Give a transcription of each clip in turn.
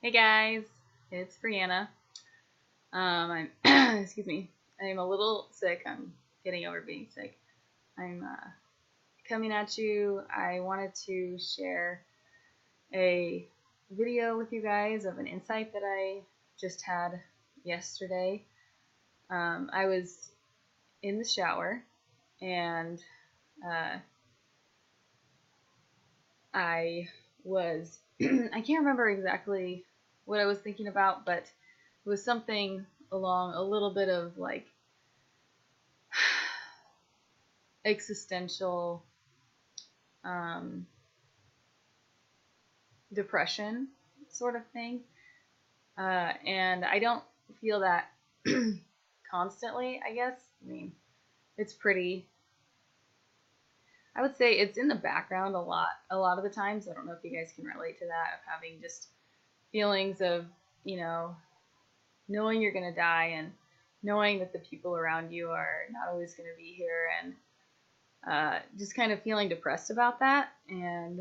Hey guys, it's Brianna. I'm excuse me. I'm a little sick. I'm getting over being sick. I'm coming at you. I wanted to share a video with you guys of an insight that I just had yesterday. I was in the shower and I was I can't remember exactly what I was thinking about, but it was something along a little bit of like existential depression sort of thing. And I don't feel that constantly, I guess. I mean, it's pretty, I would say it's in the background a lot of the times. I don't know if you guys can relate to that, of having just feelings of, you know, knowing you're going to die and knowing that the people around you are not always going to be here, and just kind of feeling depressed about that. And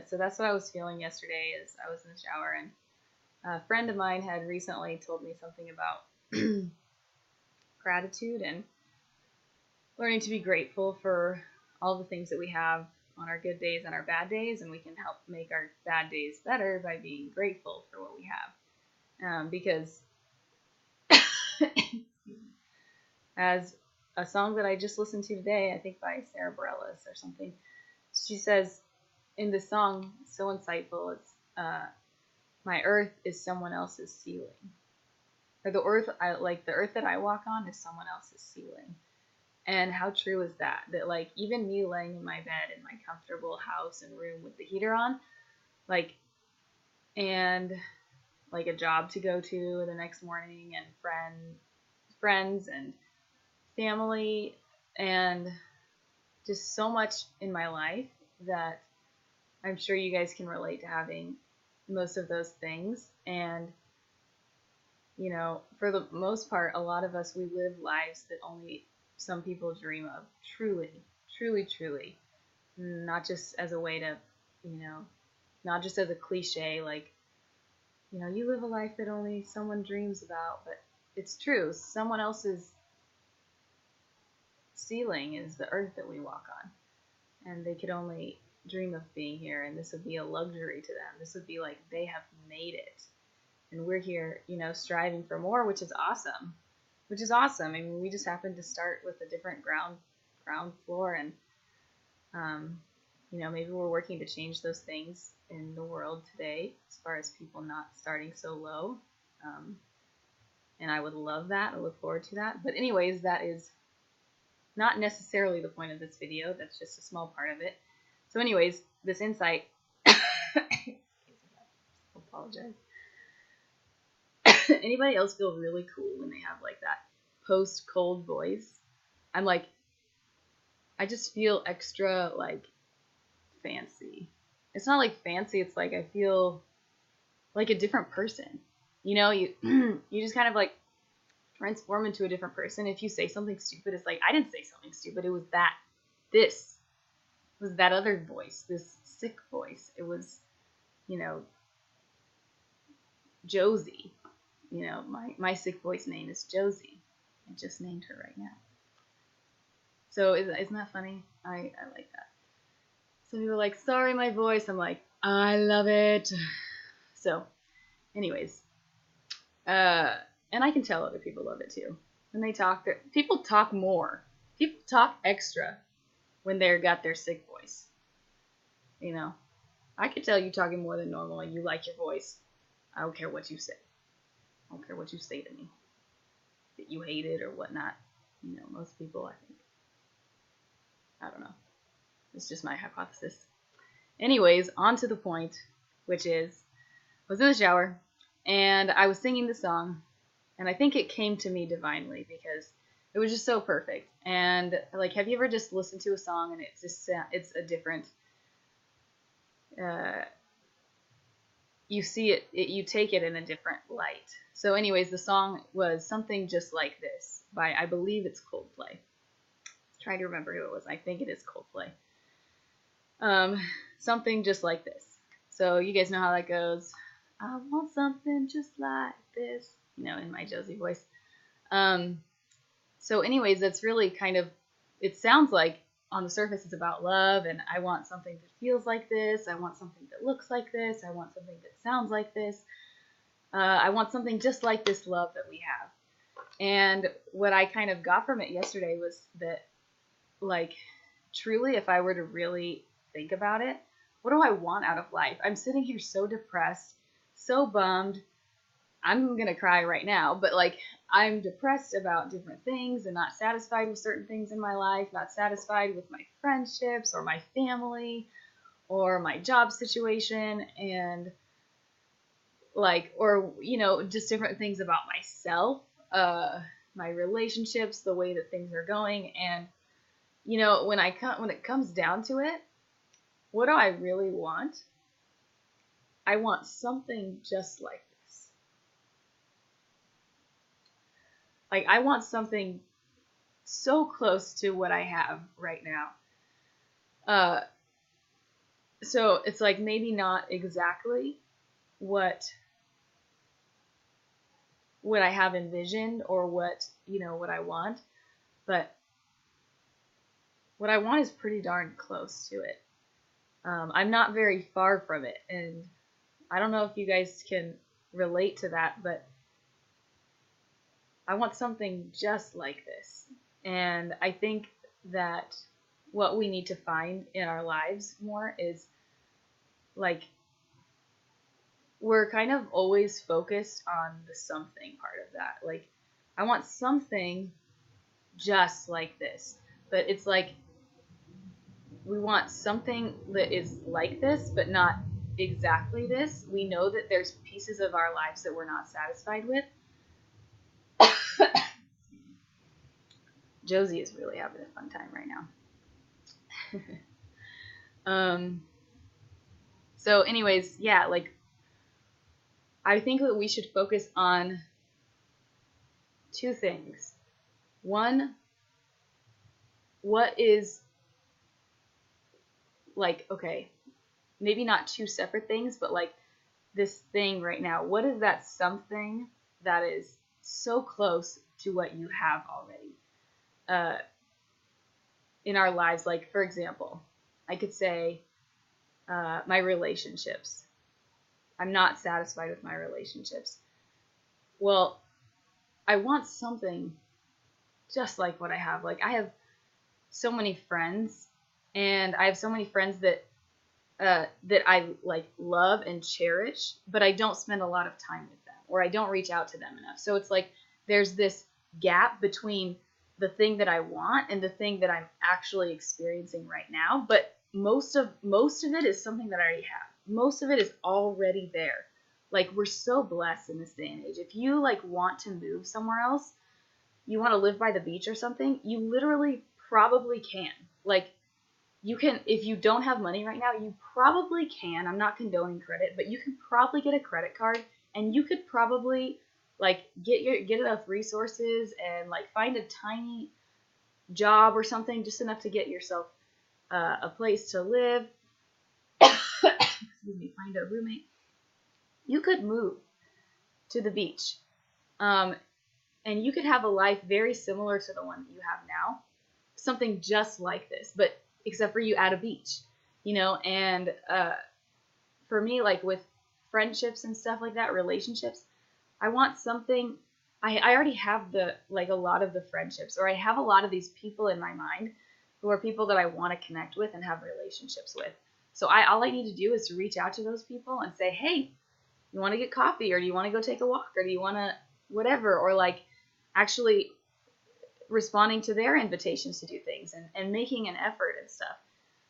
so that's what I was feeling yesterday as I was in the shower. And a friend of mine had recently told me something about gratitude and learning to be grateful for all the things that we have on our good days and our bad days, and we can help make our bad days better by being grateful for what we have. Because as a song that I just listened to today, I think by Sarah Bareilles or something, she says in the song, so insightful, it's my earth is someone else's ceiling. Or the earth, the earth that I walk on is someone else's ceiling. And how true is that? That like even me laying in my bed in my comfortable house and room with the heater on, and like a job to go to the next morning, and friends and family, and just so much in my life that I'm sure you guys can relate to having most of those things. And you know, for the most part, a lot of us, we live lives that only some people dream of. Truly, truly, truly. Not just as a way to, you know, not just as a cliche, like, you know, you live a life that only someone dreams about, but it's true. Someone else's ceiling is the earth that we walk on. And they could only dream of being here, and this would be a luxury to them. This would be like they have made it. And we're here, you know, striving for more, which is awesome. I mean, we just happened to start with a different ground floor, and you know, maybe we're working to change those things in the world today, as far as people not starting so low. And I would love that. I look forward to that. But anyways, that is not necessarily the point of this video. That's just a small part of it. So anyways, this insight, I apologize. Anybody else feel really cool when they have like that post cold voice? I'm like, I just feel extra like fancy. It's not like fancy, it's like I feel like a different person. You know, you you just kind of like transform into a different person. If you say something stupid, it's like I didn't say something stupid. It was that other voice, this sick voice. It was, you know, Josie. You know, my sick voice name is Josie. I just named her right now. So isn't that funny? I like that. Some people are like, sorry, my voice. I'm like, I love it. So, anyways, and I can tell other people love it too. When they talk, people talk more. People talk extra when they've got their sick voice. You know, I could tell you talking more than normal and you like your voice. I don't care what you say. I don't care what you say to me. That you hate it or whatnot. You know, most people, I think. I don't know. It's just my hypothesis. Anyways, on to the point, which is, I was in the shower and I was singing the song, and I think it came to me divinely because it was just so perfect. And like, have you ever just listened to a song and it's a different, you see it, you take it in a different light. So anyways, the song was Something Just Like This by, I believe it's Coldplay. Trying to remember who it was. I think it is Coldplay. Something Just Like This. So you guys know how that goes. I want something just like this, in my Josie voice. Um, so anyways, that's really kind of, it sounds like on the surface it's about love, and I want something that feels like this. I want something that looks like this. I want something that sounds like this. I want something just like this love that we have. And what I kind of got from it yesterday was that, like, truly, if I were to really think about it, what do I want out of life? I'm sitting here so depressed, so bummed. I'm going to cry right now, but like, I'm depressed about different things and not satisfied with certain things in my life, not satisfied with my friendships or my family or my job situation, and like, or, just different things about myself, uh, my relationships, the way that things are going. And, when it comes down to it, what do I really want? I want something just like this. Like, I want something so close to what I have right now. Uh, so it's like maybe not exactly what I have envisioned or what I want, but what I want is pretty darn close to it. I'm not very far from it, and I don't know if you guys can relate to that, but I want something just like this. And I think that what we need to find in our lives more is, like, we're kind of always focused on the something part of that. Like, I want something just like this. But it's like we want something that is like this, but not exactly this. We know that there's pieces of our lives that we're not satisfied with. Josie is really having a fun time right now. So anyways, yeah, like, I think that we should focus on two things. One, what is, like, okay, maybe not two separate things, but like this thing right now. What is that something that is so close to what you have already in our lives? Like, for example, I could say my relationships. I'm not satisfied with my relationships. Well, I want something just like what I have. Like, I have so many friends, and I have so many friends that I like love and cherish, but I don't spend a lot of time with them, or I don't reach out to them enough. So it's like there's this gap between the thing that I want and the thing that I'm actually experiencing right now. But most of it is something that I already have. Most of it is already there. Like, we're so blessed in this day and age. If you like want to move somewhere else, you want to live by the beach or something, you literally probably can. Like, you can, if you don't have money right now, you probably can. I'm not condoning credit, but you can probably get a credit card, and you could probably like get enough resources and like find a tiny job or something, just enough to get yourself a place to live. Excuse me, find a roommate. You could move to the beach, and you could have a life very similar to the one that you have now, something just like this, but except for you at a beach, and for me, like with friendships and stuff like that, relationships, I want something. I already have a lot of the friendships, or I have a lot of these people in my mind who are people that I want to connect with and have relationships with. So all I need to do is to reach out to those people and say, hey, you want to get coffee, or do you want to go take a walk, or do you want to whatever, or like actually responding to their invitations to do things and making an effort and stuff.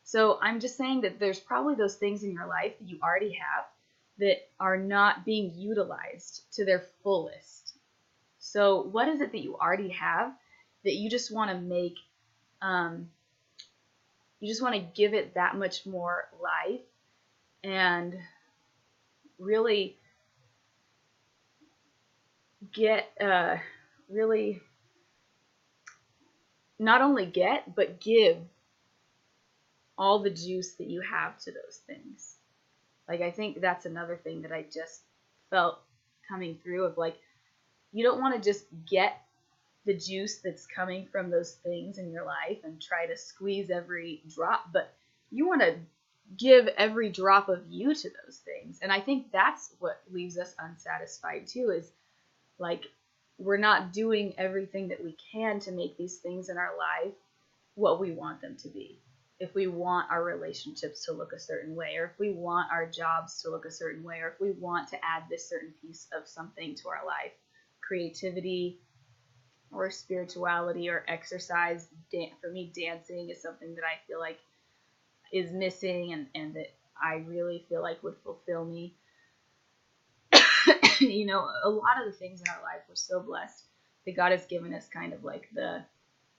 So I'm just saying that there's probably those things in your life that you already have that are not being utilized to their fullest. So what is it that you already have that you just want to make, you just want to give it that much more life and really get, really not only get, but give all the juice that you have to those things. Like, I think that's another thing that I just felt coming through of like, you don't want to just get the juice that's coming from those things in your life and try to squeeze every drop, but you want to give every drop of you to those things. And I think that's what leaves us unsatisfied too, is like, we're not doing everything that we can to make these things in our life what we want them to be. If we want our relationships to look a certain way, or if we want our jobs to look a certain way, or if we want to add this certain piece of something to our life, creativity or spirituality or exercise. For me, dancing is something that I feel like is missing, and that I really feel like would fulfill me. You know, a lot of the things in our life, we're so blessed that God has given us kind of like the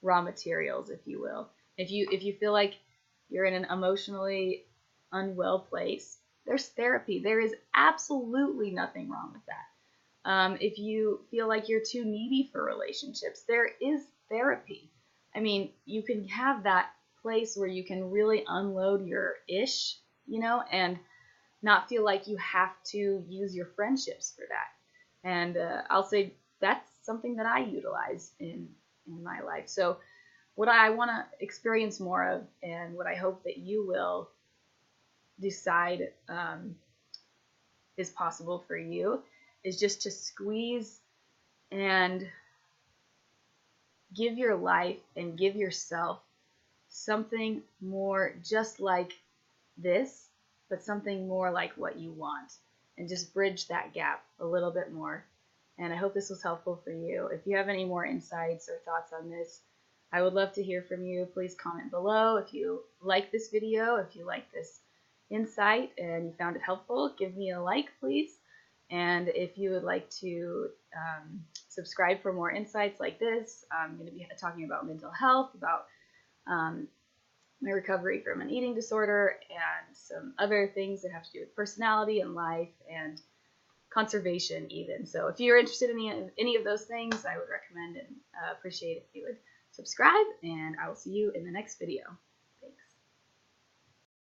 raw materials, if you will. If you feel like you're in an emotionally unwell place, there's therapy. There is absolutely nothing wrong with that. If you feel like you're too needy for relationships, there is therapy. I mean, you can have that place where you can really unload your ish, you know, and not feel like you have to use your friendships for that. And I'll say that's something that I utilize in my life. So what I want to experience more of, and what I hope that you will decide is possible for you, is just to squeeze and give your life and give yourself something more just like this, but something more like what you want, and just bridge that gap a little bit more. And I hope this was helpful for you. If you have any more insights or thoughts on this, I would love to hear from you. Please comment below. If you like this video, if you like this insight and you found it helpful, give me a like, please. And if you would like to subscribe for more insights like this, I'm going to be talking about mental health, about my recovery from an eating disorder, and some other things that have to do with personality and life and conservation even. So if you're interested in any of those things, I would recommend and appreciate if you would subscribe, and I will see you in the next video.